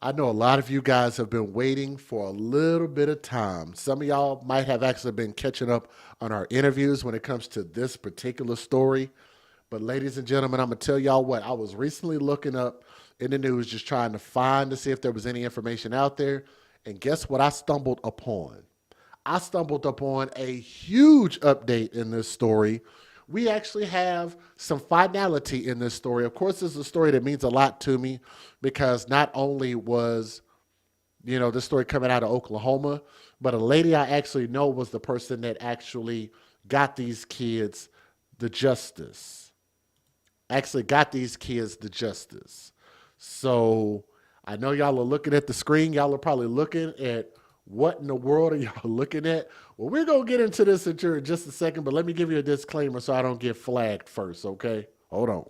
I know a lot of you guys have been waiting for a little bit of time. Some of y'all might have actually been catching up on our interviews when it comes to this particular story. But, ladies and gentlemen, I'm going to tell y'all what. I was recently looking up in the news just trying to find to see if there was any information out there. And guess what I stumbled upon? I stumbled upon a huge update in this story. We actually have some finality in this story. Of course, this is a story that means a lot to me because not only was, this story coming out of Oklahoma, but a lady I actually know was the person that actually got these kids the justice. Actually got these kids the justice. So I know y'all are looking at the screen. Y'all are probably looking at what in the world are y'all looking at? Well, we're going to get into this in just a second, but let me give you a disclaimer so I don't get flagged first, okay? Hold on.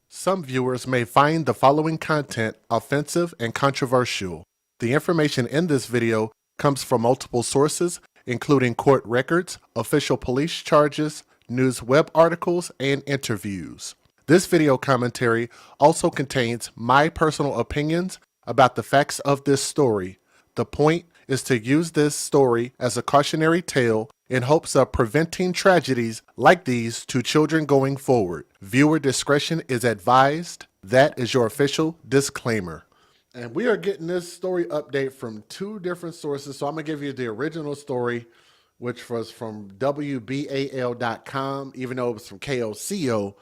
Some viewers may find the following content offensive and controversial. The information in this video comes from multiple sources, including court records, official police charges, news web articles, and interviews. This video commentary also contains my personal opinions about the facts of this story. The point is to use this story as a cautionary tale in hopes of preventing tragedies like these to children going forward. Viewer discretion is advised. That is your official disclaimer. And we are getting this story update from two different sources. So I'm going to give you the original story, which was from WBAL.com, even though it was from KOCO,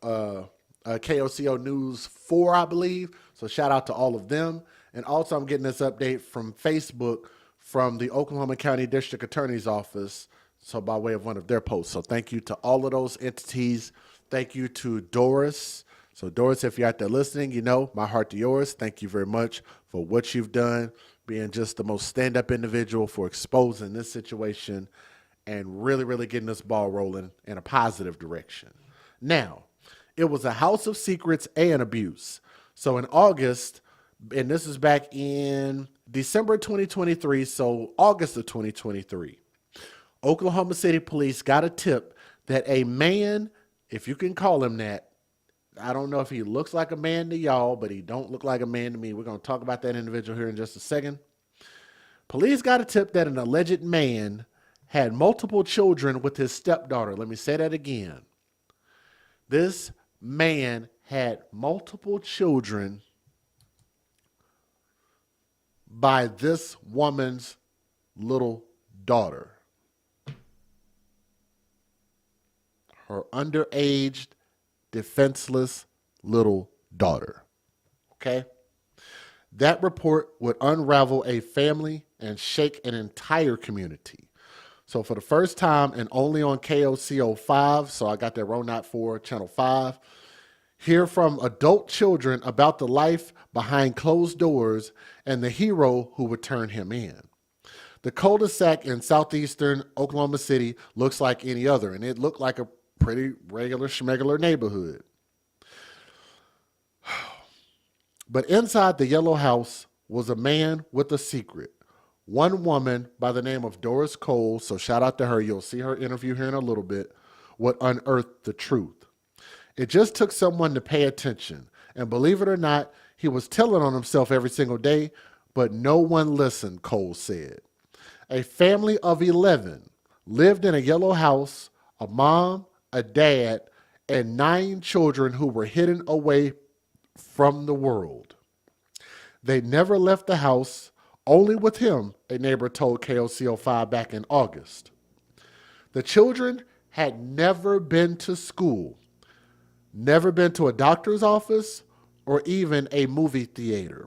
KOCO News 4, I believe. So shout out to all of them. And also I'm getting this update from Facebook from the Oklahoma County District Attorney's Office, so by way of one of their posts. So thank you to all of those entities. Thank you to Doris. So Doris, if you're out there listening, my heart to yours. Thank you very much for what you've done, being just the most stand-up individual for exposing this situation and really, really getting this ball rolling in a positive direction. Now, it was a house of secrets and abuse. So in August, and this is back in December 2023, so August of 2023, Oklahoma City police got a tip that a man, if you can call him that, I don't know if he looks like a man to y'all, but he don't look like a man to me. We're going to talk about that individual here in just a second. Police got a tip that an alleged man had multiple children with his stepdaughter. Let me say that again. This man had multiple children by this woman's little daughter. Her underage, defenseless little daughter. Okay? That report would unravel a family and shake an entire community. So for the first time, and only on KOCO 5, so I got that wrong, not 4, Channel 5, hear from adult children about the life behind closed doors and the hero who would turn him in. The cul-de-sac in southeastern Oklahoma City looks like any other, and it looked like a pretty regular schmegular neighborhood. But inside the yellow house was a man with a secret. One woman by the name of Doris Cole, so shout out to her, you'll see her interview here in a little bit, would unearth the truth. It just took someone to pay attention. And believe it or not, he was telling on himself every single day, but no one listened, Cole said. A family of 11 lived in a yellow house, a mom, a dad, and 9 children who were hidden away from the world. They never left the house, only with him, a neighbor told KOCO 5 back in August. The children had never been to school, never been to a doctor's office, or even a movie theater.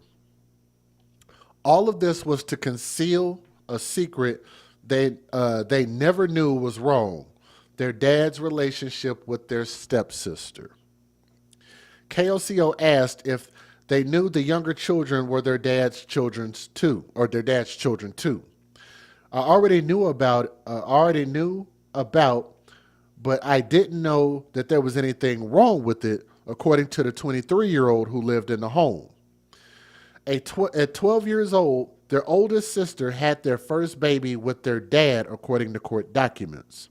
All of this was to conceal a secret they never knew was wrong, their dad's relationship with their stepsister. KOCO asked if they knew the younger children were their dad's children too, or their dad's children too. I already knew about, but I didn't know that there was anything wrong with it, according to the 23-year-old who lived in the home. At 12 years old, their oldest sister had their first baby with their dad, according to court documents.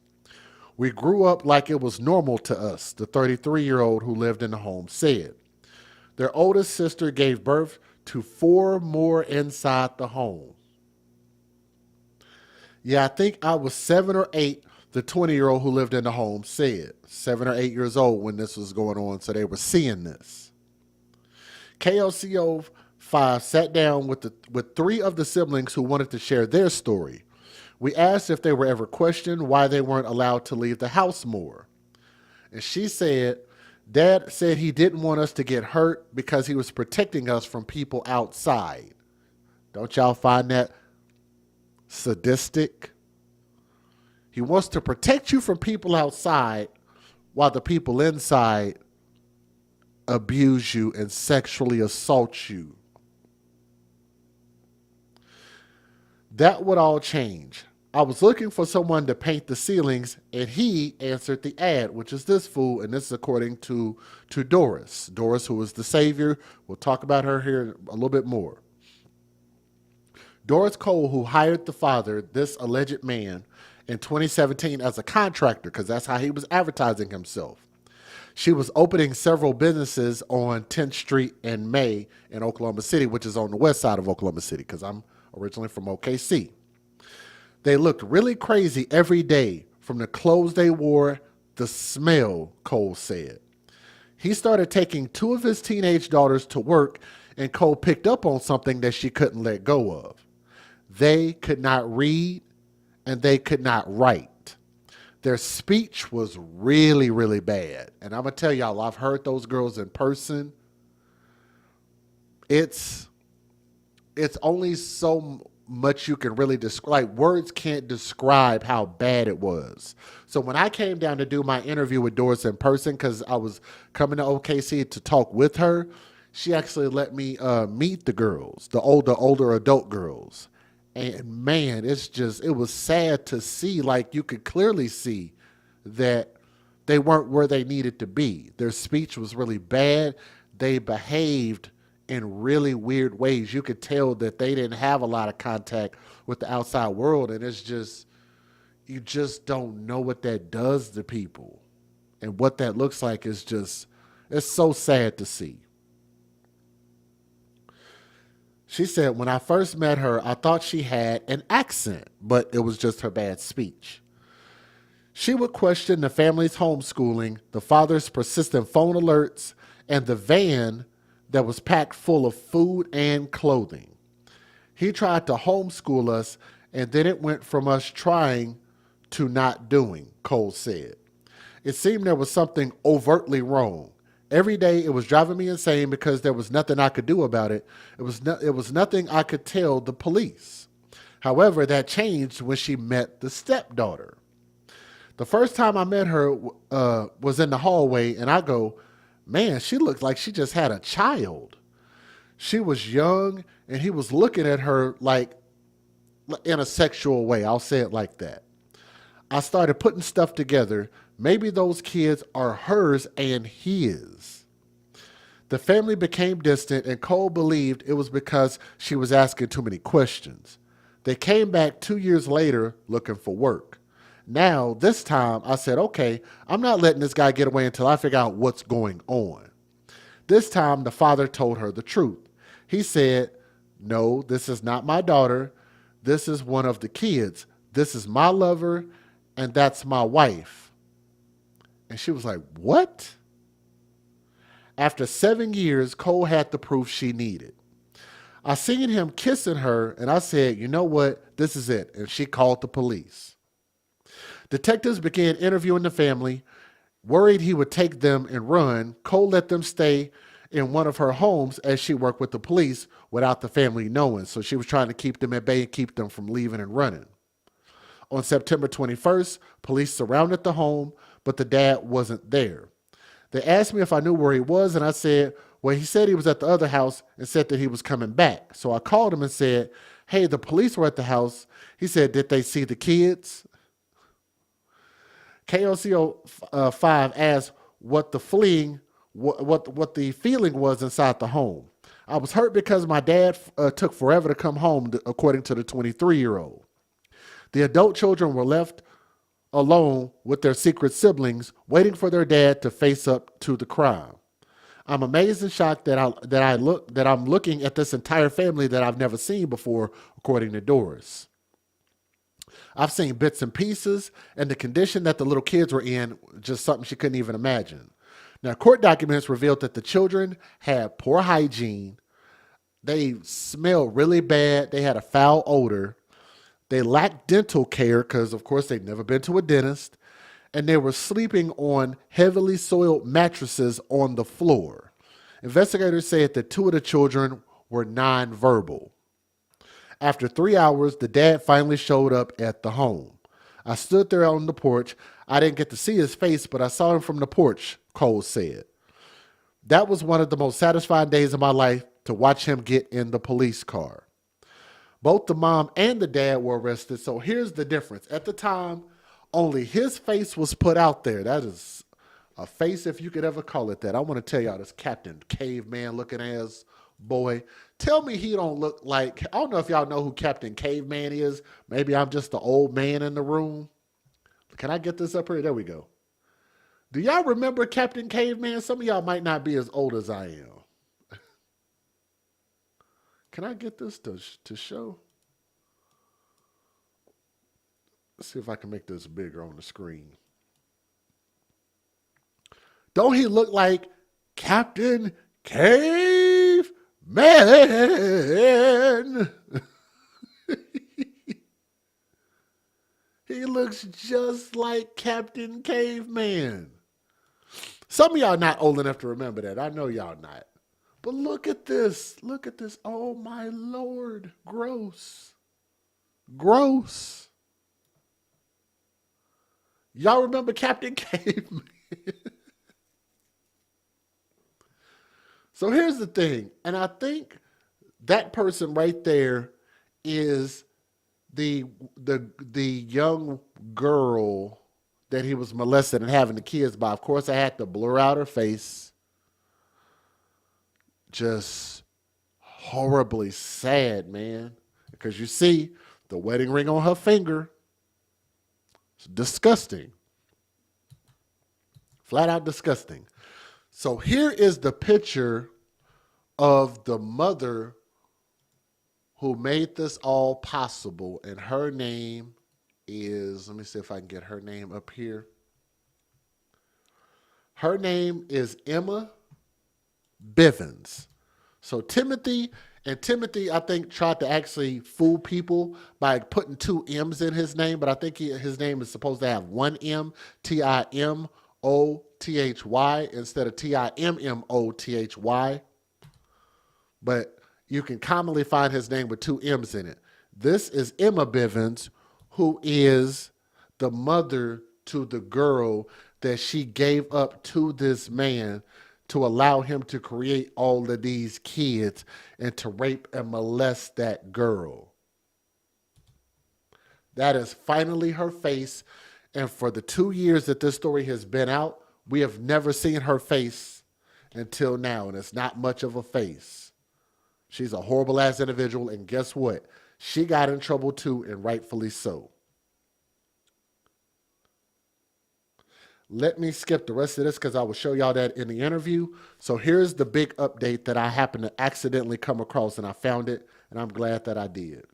We grew up like it was normal to us, the 33-year-old who lived in the home said. Their oldest sister gave birth to 4 more inside the home. Yeah, I think I was 7 or 8, the 20-year-old who lived in the home said. 7 or 8 years old when this was going on, so they were seeing this. KOCO 5 sat down with 3 of the siblings who wanted to share their story. We asked if they were ever questioned why they weren't allowed to leave the house more. And she said, Dad said he didn't want us to get hurt because he was protecting us from people outside. Don't y'all find that sadistic? He wants to protect you from people outside while the people inside abuse you and sexually assault you. That would all change. I was looking for someone to paint the ceilings, and he answered the ad, which is this fool, and this is according to Doris. Doris, who is the savior. We'll talk about her here a little bit more. Doris Cole, who hired the father, this alleged man, in 2017 as a contractor, because that's how he was advertising himself. She was opening several businesses on 10th Street and May in Oklahoma City, which is on the west side of Oklahoma City, because I'm originally from OKC. They looked really crazy every day, from the clothes they wore, the smell, Cole said. He started taking 2 of his teenage daughters to work, and Cole picked up on something that she couldn't let go of. They could not read, and they could not write. Their speech was really, really bad. And I'm going to tell y'all, I've heard those girls in person. It's only so much you can really describe. Like, words can't describe how bad it was. So when I came down to do my interview with Doris in person, because I was coming to OKC to talk with her, she actually let me meet the girls, the older adult girls. And man, it was sad to see. Like, you could clearly see that they weren't where they needed to be. Their speech was really bad. They behaved in really weird ways. You could tell that they didn't have a lot of contact with the outside world. And you just don't know what that does to people. And what that looks like is it's so sad to see. She said, when I first met her, I thought she had an accent, but it was just her bad speech. She would question the family's homeschooling, the father's persistent phone alerts, and the van that was packed full of food and clothing. He tried to homeschool us, and then it went from us trying to not doing, Cole said. It seemed there was something overtly wrong. Every day it was driving me insane because there was nothing I could do about it. It was nothing I could tell the police. However, that changed when she met the stepdaughter. The first time I met her was in the hallway, and I go, man, she looked like she just had a child. She was young, and he was looking at her like in a sexual way. I'll say it like that. I started putting stuff together. Maybe those kids are hers and his. The family became distant, and Cole believed it was because she was asking too many questions. They came back 2 years later looking for work. Now, this time, I said, okay, I'm not letting this guy get away until I figure out what's going on. This time, the father told her the truth. He said, no, this is not my daughter. This is one of the kids. This is my lover, and that's my wife. And she was like, what? After 7 years, Cole had the proof she needed. I seen him kissing her, and I said, you know what? This is it. And she called the police. Detectives began interviewing the family. Worried he would take them and run, Cole let them stay in one of her homes as she worked with the police without the family knowing. So she was trying to keep them at bay and keep them from leaving and running. On September 21st, police surrounded the home, but the dad wasn't there. They asked me if I knew where he was, and I said, well, he said he was at the other house and said that he was coming back. So I called him and said, hey, the police were at the house. He said, did they see the kids? KOCO 5 asked what the feeling was inside the home. I was hurt because my dad took forever to come home, according to the 23-year-old. The adult children were left alone with their secret siblings, waiting for their dad to face up to the crime. I'm amazed and shocked that I'm looking at this entire family that I've never seen before, according to Doris. I've seen bits and pieces, and the condition that the little kids were in, just something she couldn't even imagine. Now, court documents revealed that the children had poor hygiene. They smelled really bad. They had a foul odor. They lacked dental care because, of course, they'd never been to a dentist. And they were sleeping on heavily soiled mattresses on the floor. Investigators said that two of the children were nonverbal. After 3 hours, the dad finally showed up at the home. I stood there on the porch. I didn't get to see his face, but I saw him from the porch, Cole said. That was one of the most satisfying days of my life to watch him get in the police car. Both the mom and the dad were arrested, so here's the difference. At the time, only his face was put out there. That is a face, if you could ever call it that. I want to tell y'all, this Captain Caveman looking ass boy. Tell me he don't look like, I don't know if y'all know who Captain Caveman is. Maybe I'm just the old man in the room. Can I get this up here? There we go. Do y'all remember Captain Caveman? Some of y'all might not be as old as I am. Can I get this to show? Let's see if I can make this bigger on the screen. Don't he look like Captain Caveman? He looks just like Captain Caveman. Some of y'all not old enough to remember that. I know y'all not. But look at this. Look at this. Oh, my Lord. Gross. Gross. Y'all remember Captain Caveman? So here's the thing. And I think that person right there is the young girl that he was molested and having the kids by. Of course, I had to blur out her face. Just horribly sad, man. Because you see the wedding ring on her finger. It's disgusting. Flat out disgusting. So here is the picture of the mother who made this all possible. And her name is, let me see if I can get her name up here. Her name is Emma Bivens. So Timothy, I think, tried to actually fool people by putting two M's in his name, but I think his name is supposed to have one M, Timothy, instead of Timmothy. But you can commonly find his name with two M's in it. This is Emma Bivens, who is the mother to the girl that she gave up to this man to allow him to create all of these kids and to rape and molest that girl. That is finally her face. And for the 2 years that this story has been out, we have never seen her face until now. And it's not much of a face. She's a horrible ass individual. And guess what? She got in trouble too, and rightfully so. Let me skip the rest of this because I will show y'all that in the interview. So here's the big update that I happened to accidentally come across, and I found it, and I'm glad that I did.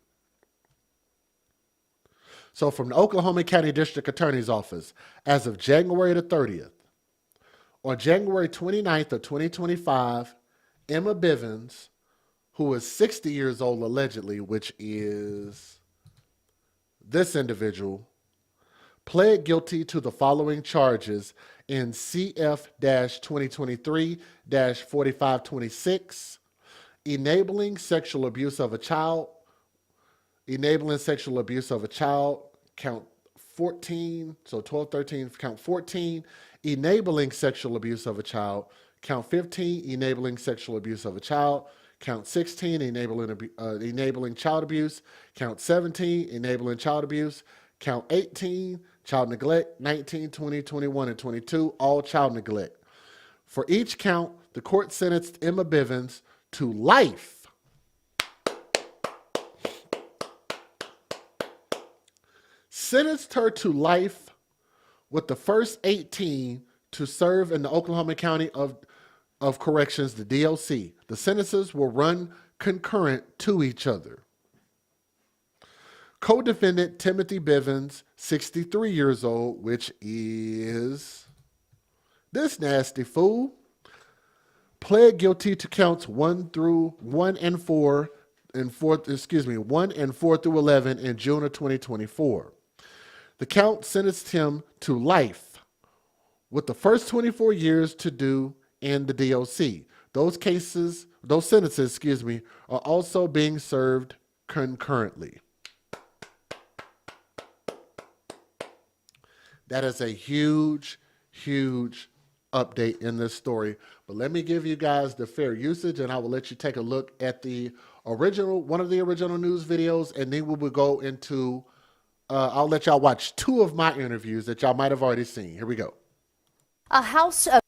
So from the Oklahoma County District Attorney's Office, as of January the 30th, on January 29th of 2025, Emma Bivens, who is 60 years old allegedly, which is this individual, pled guilty to the following charges in CF-2023-4526, enabling sexual abuse of a child, count 14, so 12, 13, count 14, enabling sexual abuse of a child, count 15, enabling sexual abuse of a child, count 16, enabling child abuse, count 17, enabling child abuse, count 18, child neglect, 19, 20, 21, and 22, all child neglect. For each count, the court sentenced Emma Bivens to life. Sentenced her to life with the first 18 to serve in the Oklahoma County of Corrections, the DOC. The sentences will run concurrent to each other. Co-defendant Timothy Bivens, 63 years old, which is this nasty fool, pled guilty to counts 1 and 4 through 11 in June of 2024. The count sentenced him to life, with the first 24 years to do in the DOC. Those sentences, are also being served concurrently. That is a huge, huge update in this story. But let me give you guys the fair usage, and I will let you take a look at one of the original news videos, and then we will go into, I'll let y'all watch 2 of my interviews that y'all might have already seen. Here we go. A house of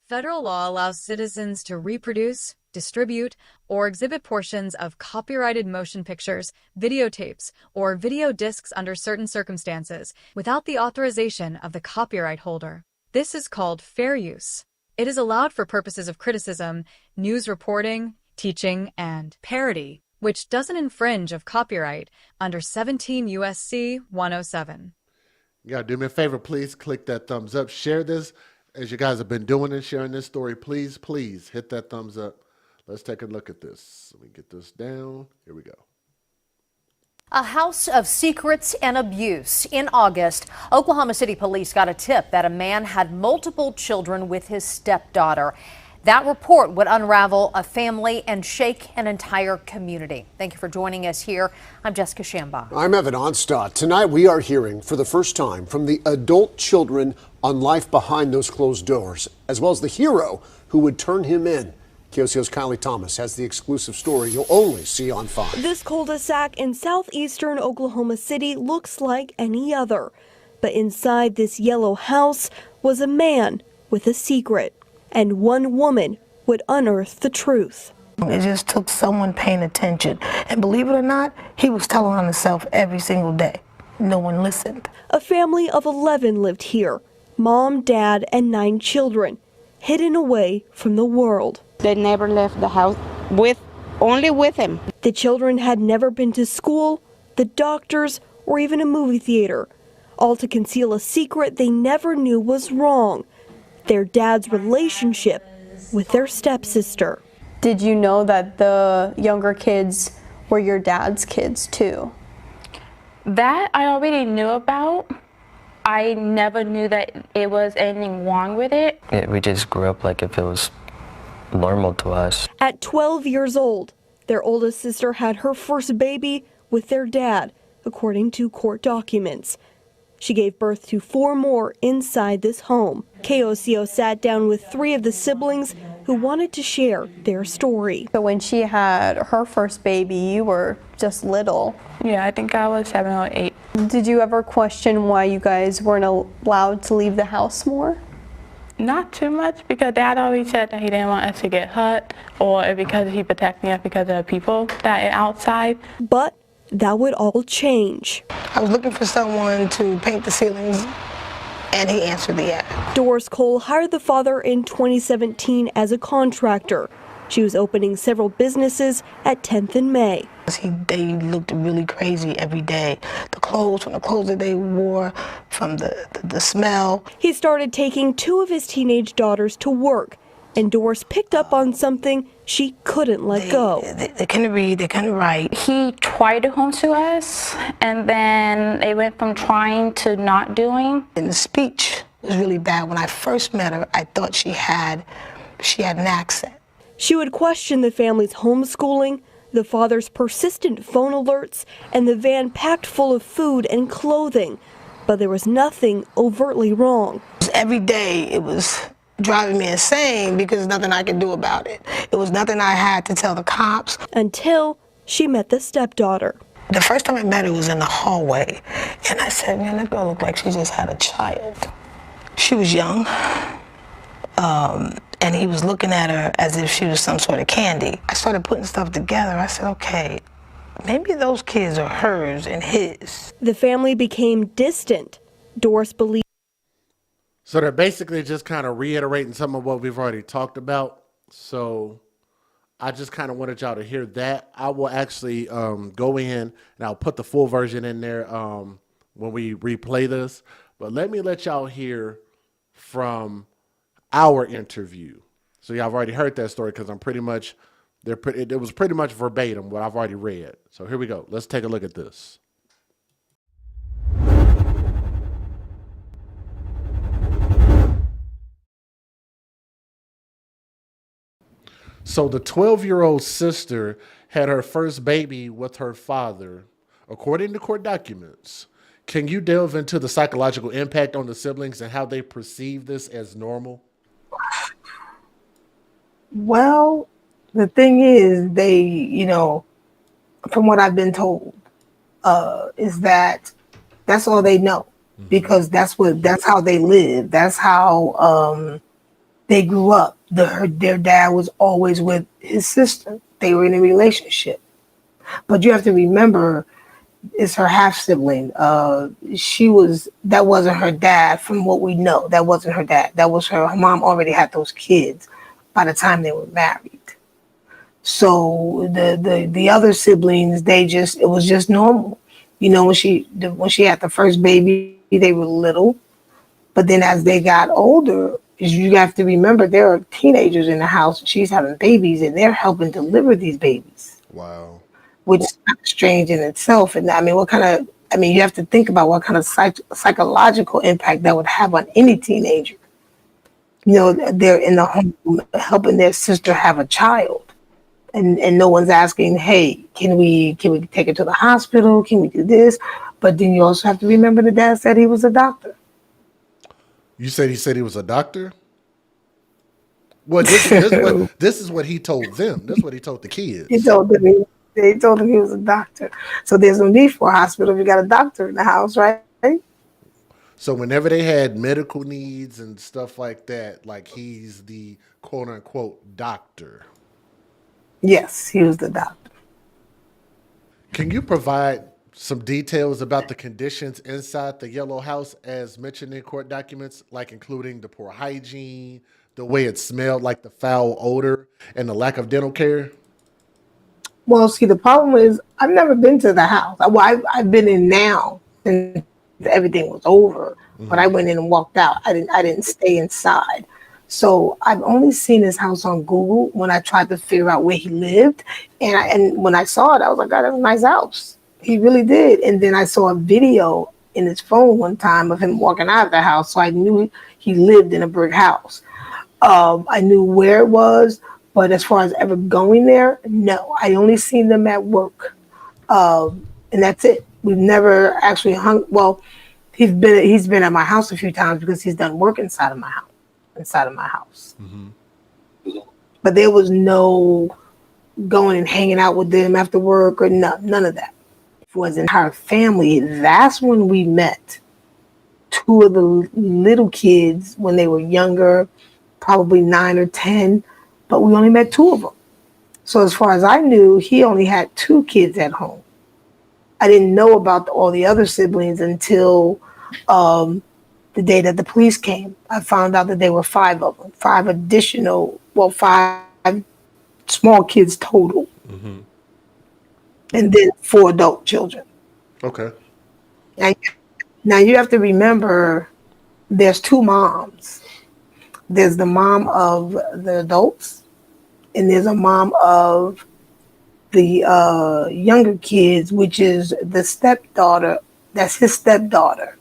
Federal law allows citizens to reproduce, distribute, or exhibit portions of copyrighted motion pictures, videotapes, or video discs under certain circumstances without the authorization of the copyright holder. This is called fair use. It is allowed for purposes of criticism, news reporting, teaching, and parody, which doesn't infringe of copyright under 17 U.S.C. 107. You gotta do me a favor, please click that thumbs up. Share this. As you guys have been doing and sharing this story, please, please hit that thumbs up. Let's take a look at this. Let me get this down. Here we go. A house of secrets and abuse. In August, Oklahoma City police got a tip that a man had multiple children with his stepdaughter. That report would unravel a family and shake an entire community. Thank you for joining us here. I'm Jessica Shamba. I'm Evan Onstadt. Tonight we are hearing for the first time from the adult children on life behind those closed doors, as well as the hero who would turn him in. KOCO's Kylie Thomas has the exclusive story you'll only see on 5. This cul-de-sac in southeastern Oklahoma City looks like any other. But inside this yellow house was a man with a secret. And one woman would unearth the truth. It just took someone paying attention. And believe it or not, he was telling on himself every single day. No one listened. A family of 11 lived here. Mom, dad, and 9 children, hidden away from the world. They never left the house only with him. The children had never been to school, the doctors, or even a movie theater, all to conceal a secret they never knew was wrong. Their dad's relationship with their stepsister. Did you know that the younger kids were your dad's kids too? That I already knew about. I never knew that it was anything wrong with it. We just grew up like if it was normal to us. At 12 years old, their oldest sister had her first baby with their dad, according to court documents. She gave birth to 4 more inside this home. KOCO sat down with 3 of the siblings who wanted to share their story. So when she had her first baby, you were just little. Yeah, I think I was 7 or 8. Did you ever question why you guys weren't allowed to leave the house more? Not too much, because Dad always said that he didn't want us to get hurt, or because he protecting us because of the people that are outside. But that would all change. I was looking for someone to paint the ceilings, and he answered the ad. Doris Cole hired the father in 2017 as a contractor. She was opening several businesses at 10th and May. They looked really crazy every day. The clothes, from the clothes that they wore, from the smell. He started taking 2 of his teenage daughters to work, and Doris picked up on something she couldn't let go. They couldn't read, they couldn't write. He tried to homeschool us, and then it went from trying to not doing. And the speech was really bad. When I first met her, I thought she had an accent. She would question the family's homeschooling, the father's persistent phone alerts, and the van packed full of food and clothing. But there was nothing overtly wrong. Every day it was driving me insane because there's nothing I could do about it. It was nothing I had to tell the cops. Until she met the stepdaughter. The first time I met her was in the hallway, and I said, man, that girl looked like she just had a child. She was young, and he was looking at her as if she was some sort of candy. I started putting stuff together. I said, okay, maybe those kids are hers and his. The family became distant. Doris believed. So they're basically just kind of reiterating some of what we've already talked about. So I just kind of wanted y'all to hear that. I will actually go in and I'll put the full version in there when we replay this. But let y'all hear from our interview. So y'all have already heard that story because I'm pretty much it was pretty much verbatim what I've already read. So here we go. Let's take a look at this. So the 12-year-old sister had her first baby with her father, according to court documents. Can you delve into the psychological impact on the siblings and how they perceive this as normal? Well, the thing is, they, from what I've been told, is that that's all they know because that's how they live. That's how they grew up. Their dad was always with his sister. They were in a relationship. But you have to remember, it's her half sibling. That wasn't her dad from what we know. That wasn't her dad. That was her mom already had those kids by the time they were married. So the other siblings, it was just normal. When she had the first baby, they were little. But then as they got older, you have to remember there are teenagers in the house. She's having babies and they're helping deliver these babies. Wow. Which is kind of strange in itself. And you have to think about what kind of psychological impact that would have on any teenager. They're in the home helping their sister have a child. And no one's asking, hey, can we take her to the hospital? Can we do this? But then you also have to remember the dad said he was a doctor. You said he was a doctor? Well, this is what he told them. This is what he told the kids. They told him he was a doctor. So there's no need for a hospital if you got a doctor in the house, right? So whenever they had medical needs and stuff like that, like he's the quote unquote doctor. Yes, he was the doctor. Can you provide some details about the conditions inside the yellow house as mentioned in court documents, like including the poor hygiene, the way it smelled, like the foul odor, and the lack of dental care? Well, see, the problem is I've never been to the house. I've been in now since everything was over, but I went in and walked out. I didn't stay inside. So I've only seen his house on Google when I tried to figure out where he lived. And when I saw it, I was like, God, that's a nice house. He really did. And then I saw a video in his phone one time of him walking out of the house. So I knew he lived in a brick house. I knew where it was, but as far as ever going there, no. I only seen them at work. And that's it. We've never actually hung. Well, he's been at my house a few times because he's done work inside of my house. Mm-hmm. But there was no going and hanging out with them after work or none of that. It was entire family. That's when we met two of the little kids when they were younger, probably 9 or 10, but we only met two of them. So as far as I knew, he only had 2 kids at home. I didn't know about all the other siblings until the day that the police came. I found out that there were 5 of them, 5 small kids total. Mm-hmm. And then 4 adult children. Okay. Now you have to remember there's 2 moms. There's the mom of the adults, and there's a mom of the younger kids, which is the stepdaughter. That's his stepdaughter,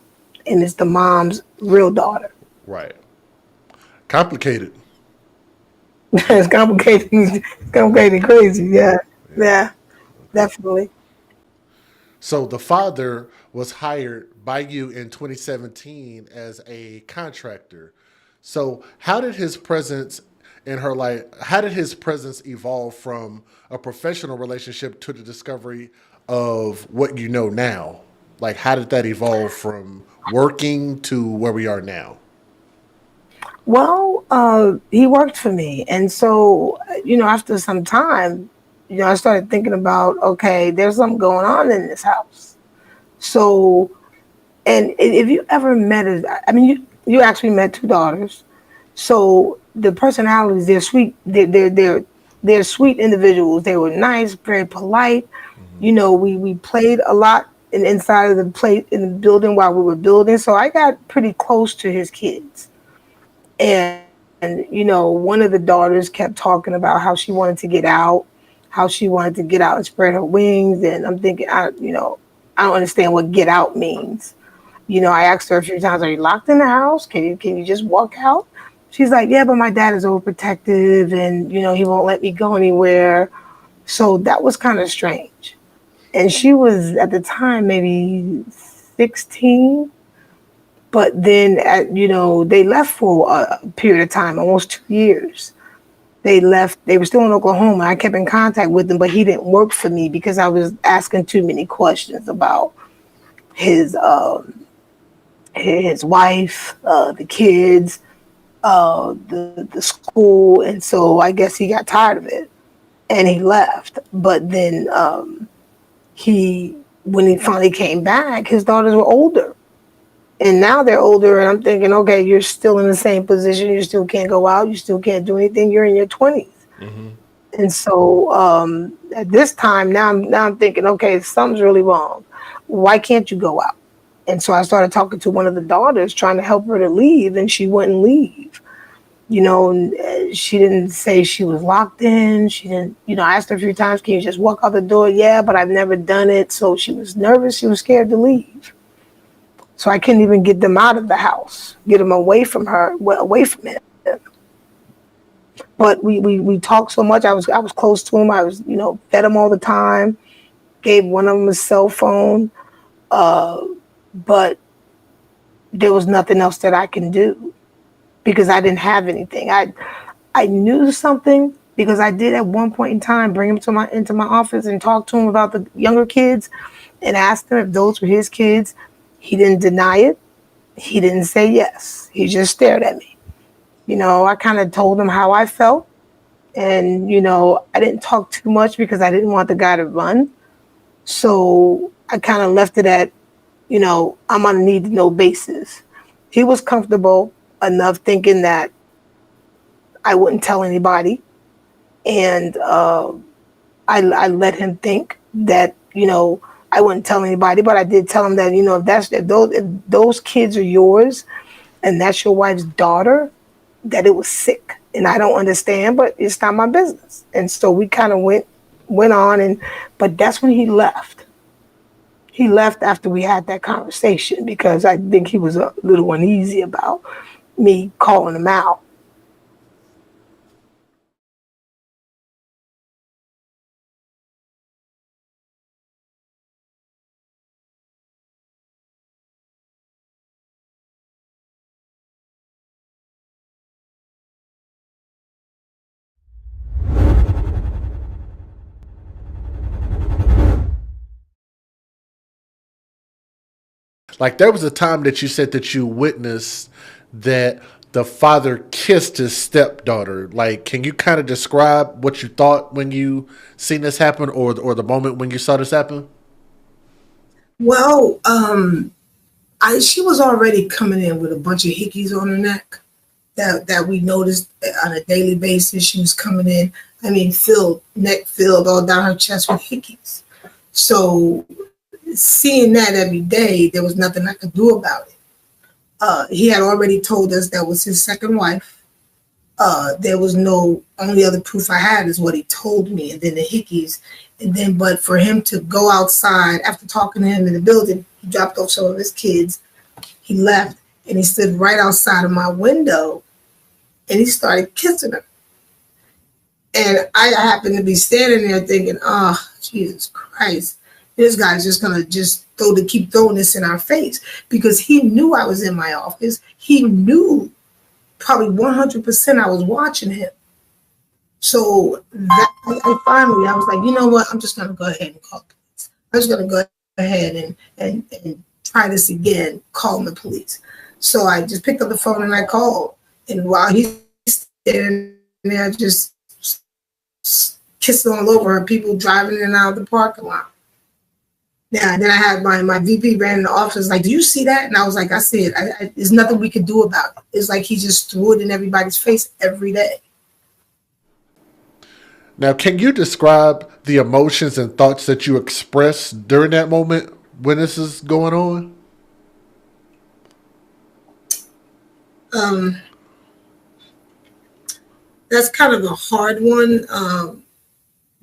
and it's the mom's real daughter. Right. Complicated. It's complicated. It's complicated, crazy. Yeah, definitely. So the father was hired by you in 2017 as a contractor. So how did his presence in her life, how did his presence evolve from a professional relationship to the discovery of what you know now? Like, how did that evolve from working to where we are now? Well, he worked for me. And so, after some time, I started thinking about, okay, there's something going on in this house. So, and if you ever met it, you actually met two daughters. So the personalities, they're sweet. They're sweet individuals. They were nice, very polite. You know, we played a lot inside of the play in the building while we were building. So I got pretty close to his kids. And you know, one of the daughters kept talking about how she wanted to get out, how she wanted to get out and spread her wings. And I'm thinking, I don't understand what get out means. You know, I asked her a few times, "Are you locked in the house? Can you just walk out?" She's like, "Yeah, but my dad is overprotective, and you know, he won't let me go anywhere." So that was kind of strange. And she was at the time maybe 16. But then, they left for a period of time, almost 2 years. They left. They were still in Oklahoma. I kept in contact with him, but he didn't work for me because I was asking too many questions about his wife, the kids, the school, and so I guess he got tired of it and he left. But then when he finally came back, his daughters were older. And now they're older, and I'm thinking, okay, you're still in the same position. You still can't go out. You still can't do anything. You're in your 20s. And so at this time, now I'm thinking, okay, something's really wrong. Why can't you go out? And so I started talking to one of the daughters, trying to help her to leave, and she wouldn't leave. You know, she didn't say she was locked in. She didn't, I asked her a few times, can you just walk out the door? Yeah, but I've never done it. So she was nervous. She was scared to leave. So I couldn't even get them out of the house, get them away from her, away from him. But we talked so much. I was close to him. I was, fed him all the time, gave one of them a cell phone. But there was nothing else that I can do because I didn't have anything. I knew something because I did at one point in time bring him into my office and talk to him about the younger kids and asked him if those were his kids. He didn't deny it. He didn't say yes. He just stared at me. I kind of told him how I felt. And, I didn't talk too much because I didn't want the guy to run. So I kind of left it at, I'm on a need to know basis. He was comfortable enough thinking that I wouldn't tell anybody. And I let him think that, I wouldn't tell anybody, but I did tell him that, if those kids are yours and that's your wife's daughter, that it was sick. And I don't understand, but it's not my business. And so we kind of went on, but that's when he left. He left after we had that conversation because I think he was a little uneasy about me calling him out. Like there was a time that you said that you witnessed that the father kissed his stepdaughter. Like, can you kind of describe what you thought when you seen this happen, or the moment when you saw this happen? Well, she was already coming in with a bunch of hickeys on her neck that we noticed on a daily basis. She was coming in, neck filled all down her chest with hickeys. So seeing that every day, there was nothing I could do about it. He had already told us that was his second wife. There was no, only other proof I had is what he told me, and then the hickeys. And then, but for him to go outside after talking to him in the building, he dropped off some of his kids. He left and he stood right outside of my window and he started kissing her. And I happened to be standing there thinking, oh, Jesus Christ, this guy's just going to keep throwing this in our face, because he knew I was in my office. He knew probably 100% I was watching him. So finally, I was like, you know what? I'm just going to go ahead and call the police. I'm just going to go ahead and try this again, calling the police. So I just picked up the phone and I called. And while he's standing there just kissing all over her, people driving in and out of the parking lot. Yeah, and then I had my VP ran in the office like, do you see that? And I was like, I see it. There's nothing we could do about it. It's like he just threw it in everybody's face every day. Now, can you describe the emotions and thoughts that you expressed during that moment when this is going on? That's kind of a hard one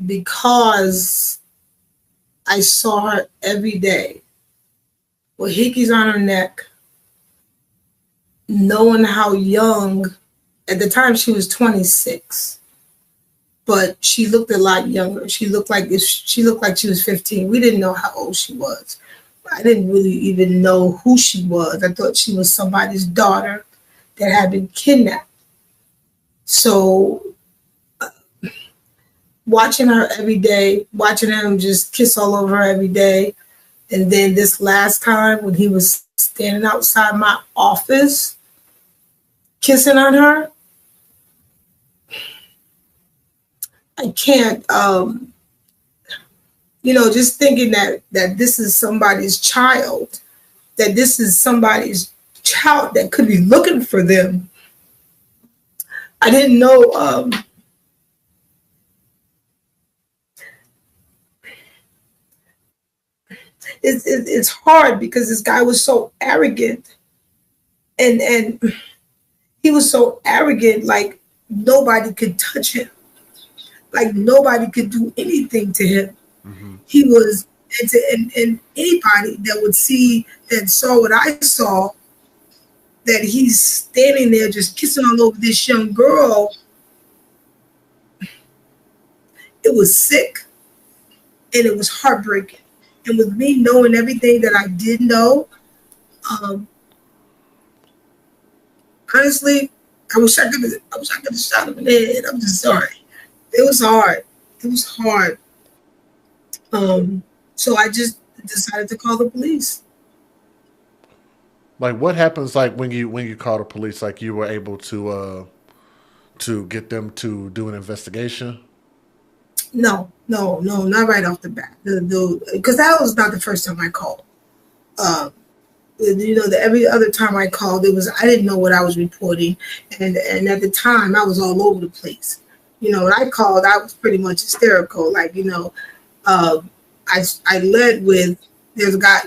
because I saw her every day with hickeys on her neck, knowing how young, at the time she was 26, but she looked a lot younger. She looked like she was 15. We didn't know how old she was. I didn't really even know who she was. I thought she was somebody's daughter that had been kidnapped. So watching her every day, watching him just kiss all over her every day. And then this last time when he was standing outside my office, kissing on her, I can't, just thinking that this is somebody's child, that this is somebody's child that could be looking for them. I didn't know, it's hard because this guy was so arrogant, and he was so arrogant, like nobody could touch him, like nobody could do anything to him. Mm-hmm. He was, and anybody that would see, that saw what I saw, that he's standing there just kissing all over this young girl, it was sick and it was heartbreaking. And with me knowing everything that I did know, honestly, I wish I could have shot him in the head. I'm just sorry. It was hard. It was hard. So I just decided to call the police. Like, what happens like when you call the police? Like, you were able to get them to do an investigation? No, not right off the bat. Because that was not the first time I called. Every other time I called, I didn't know what I was reporting, and at the time I was all over the place. When I called, I was pretty much hysterical. Like, I led with, there's a guy,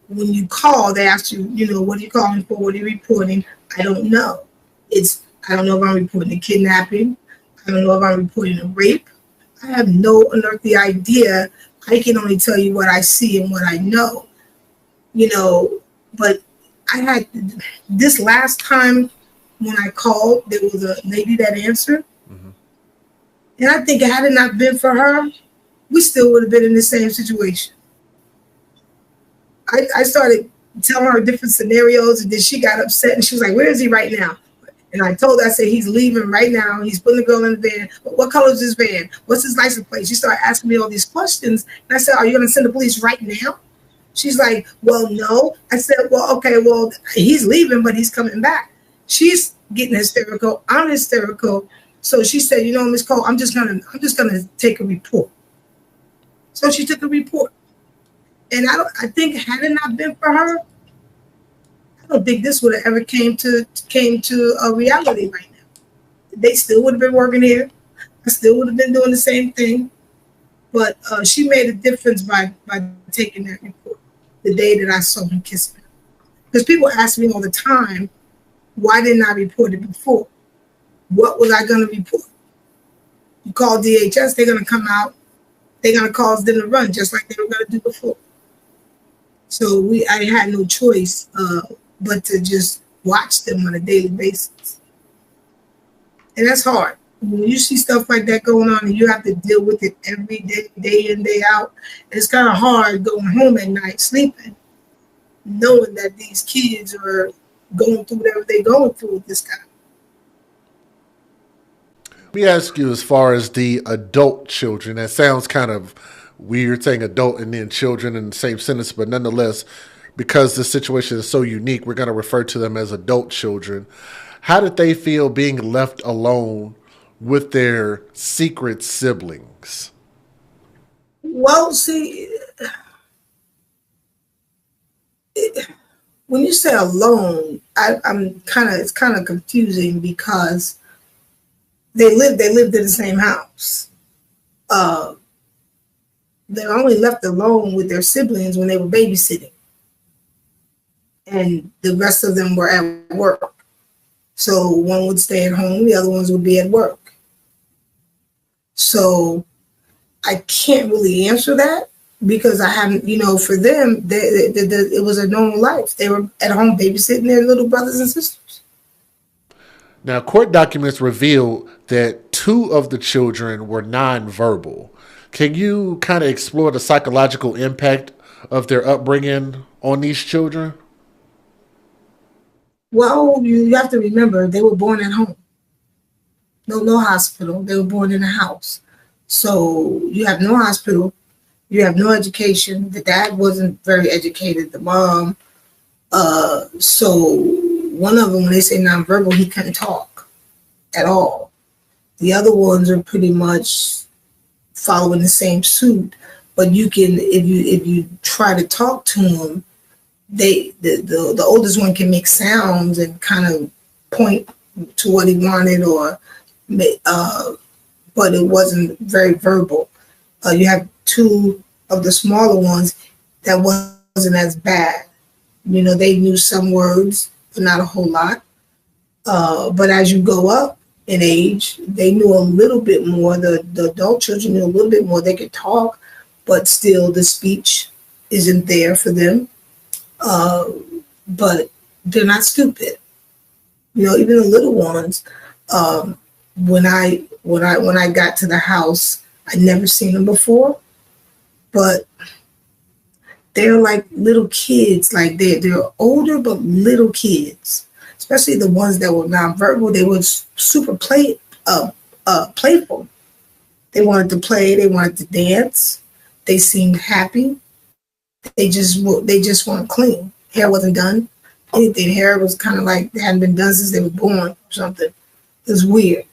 when you call, they ask you, what are you calling for? What are you reporting? I don't know. I don't know if I'm reporting a kidnapping. I don't know if I'm reporting a rape. I have no unearthly idea. I can only tell you what I see and what I know, but I had this last time when I called, there was a lady that answered. Mm-hmm. And I think had it not been for her, we still would have been in the same situation. I started telling her different scenarios, and then she got upset and she was like, where is he right now? And I told her, I said, he's leaving right now. He's putting the girl in the van. But what color is this van? What's his license plate? She started asking me all these questions. And I said, are you going to send the police right now? She's like, well, no. I said, well, okay, well, he's leaving, but he's coming back. She's getting hysterical. I'm hysterical. So she said, Ms. Cole, I'm just gonna take a report. So she took a report. And I think had it not been for her, I don't think this would have ever came to a reality right now. They still would have been working here. I still would have been doing the same thing. But she made a difference by taking that report the day that I saw him kissing her. Because people ask me all the time, why didn't I report it before? What was I going to report? You call DHS, they're going to come out. They're going to cause them to run just like they were going to do before. So I had no choice but to just watch them on a daily basis. And that's hard. When you see stuff like that going on and you have to deal with it every day, day in, day out, it's kind of hard going home at night, sleeping, knowing that these kids are going through whatever they're going through with this guy. Let me ask you, as far as the adult children, that sounds kind of weird saying adult and then children in the same sentence, but nonetheless, because the situation is so unique, we're going to refer to them as adult children. How did they feel being left alone with their secret siblings? Well, see, when you say alone, it's kind of confusing because they lived in the same house. Uh, they were only left alone with their siblings when they were babysitting, and the rest of them were at work. So one would stay at home, the other ones would be at work. So I can't really answer that because I haven't, for them, it was a normal life. They were at home babysitting their little brothers and sisters. Now, court documents reveal that two of the children were nonverbal. Can you kind of explore the psychological impact of their upbringing on these children? Well, you have to remember they were born at home. No hospital. They were born in a house. So you have no hospital. You have no education. The dad wasn't very educated. The mom. So one of them, when they say nonverbal, he couldn't talk at all. The other ones are pretty much following the same suit. But you can, if you try to talk to them, the oldest one can make sounds and kind of point to what he wanted, but it wasn't very verbal. You have two of the smaller ones that wasn't as bad. They knew some words, but not a whole lot. But as you go up in age, they knew a little bit more. The adult children knew a little bit more. They could talk, but still the speech isn't there for them. But they're not stupid. Even the little ones. When I got to the house, I'd never seen them before, but they're like little kids. Like they're older, but little kids. Especially the ones that were nonverbal. They were super playful. They wanted to play. They wanted to dance. They seemed happy. They just weren't clean. Hair wasn't done. Anything. Hair was kind of like they hadn't been done since they were born or something. It was weird.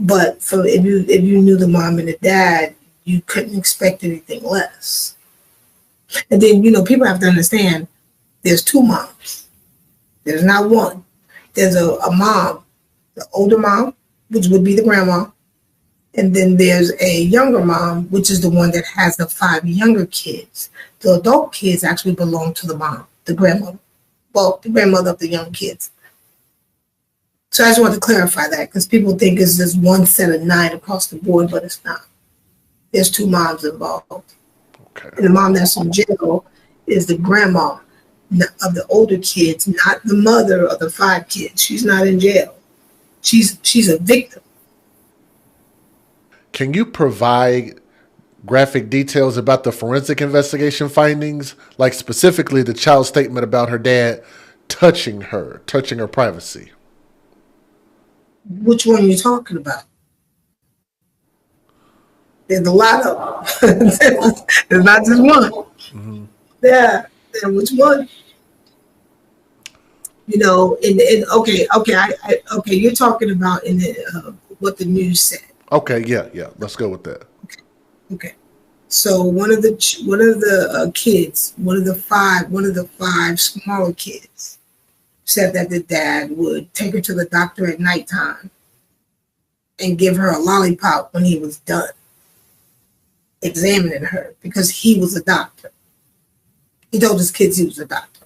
But if you knew the mom and the dad, you couldn't expect anything less. And then people have to understand there's two moms. There's not one. There's a mom, the older mom, which would be the grandma, and then there's a younger mom, which is the one that has the 5 younger kids. The adult kids actually belong to the mom, the grandmother. Well, the grandmother of the young kids. So I just want to clarify that because people think it's just one set of 9 across the board, but it's not. There's 2 moms involved. Okay. And the mom that's in jail is the grandma of the older kids, not the mother of the 5 kids. She's not in jail. She's a victim. Can you provide graphic details about the forensic investigation findings, like specifically the child's statement about her dad touching her privacy? Which one are you talking about? There's a lot of them. There's not just one. Mm-hmm. Yeah. Which one? Okay. You're talking about in the what the news said. Okay. Yeah. Let's go with that. Okay. So one of the kids, one of the 5 smaller kids, said that the dad would take her to the doctor at nighttime and give her a lollipop when he was done examining her because he was a doctor. He told his kids he was a doctor.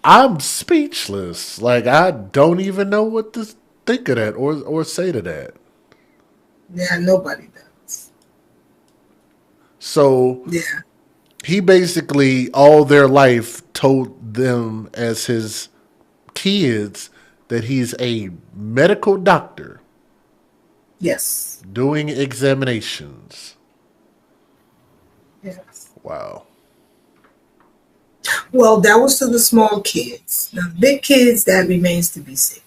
I'm speechless. Like, I don't even know what to think of that or say to that. Yeah, nobody does. So yeah, he basically all their life told them as his kids that he's a medical doctor. Yes. Doing examinations. Yes. Wow. Well, that was to the small kids. Now, the big kids, that remains to be seen.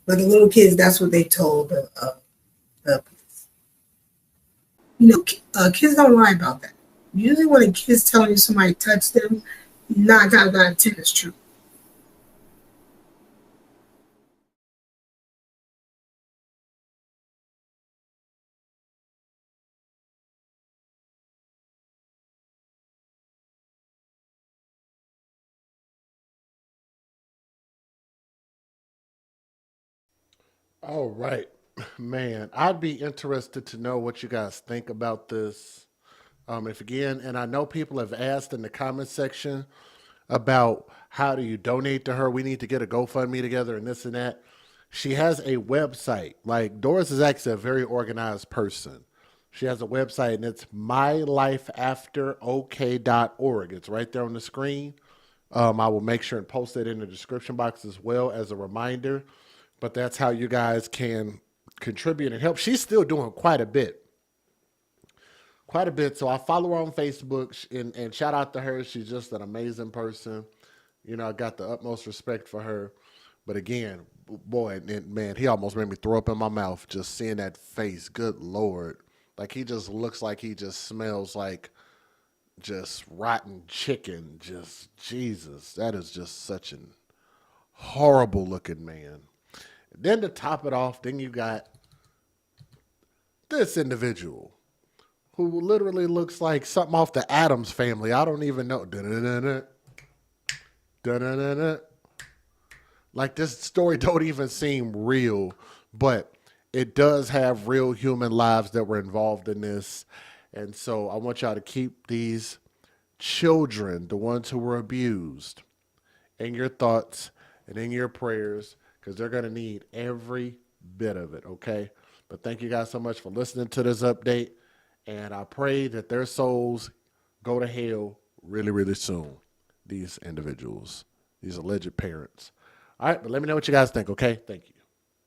But the little kids, that's what they told the police. Kids don't lie about that. Usually when a kid's telling you somebody touched them, 9 times out of 10 is true. All right, man. I'd be interested to know what you guys think about this. If again, and I know people have asked in the comment section about how do you donate to her. We need to get a GoFundMe together and this and that. She has a website. Like Doris is actually a very organized person. She has a website and it's mylifeafterok.org. It's right there on the screen. I will make sure and post it in the description box as well as a reminder. But that's how you guys can contribute and help. She's still doing quite a bit. Quite a bit. So I follow her on Facebook and shout out to her. She's just an amazing person. You know, I got the utmost respect for her. But again, boy, man, he almost made me throw up in my mouth just seeing that face. Good Lord. Like he just looks like he just smells like just rotten chicken. Just Jesus. That is just such an horrible looking man. Then to top it off, then you got this individual who literally looks like something off the Addams Family. I don't even know. Da-da-da-da. Da-da-da-da. Like this story don't even seem real, but it does have real human lives that were involved in this. And so I want y'all to keep these children, the ones who were abused, in your thoughts and in your prayers, because they're going to need every bit of it, okay? But thank you guys so much for listening to this update. And I pray that their souls go to hell really, really soon. These individuals, these alleged parents. All right, but let me know what you guys think, okay? Thank you.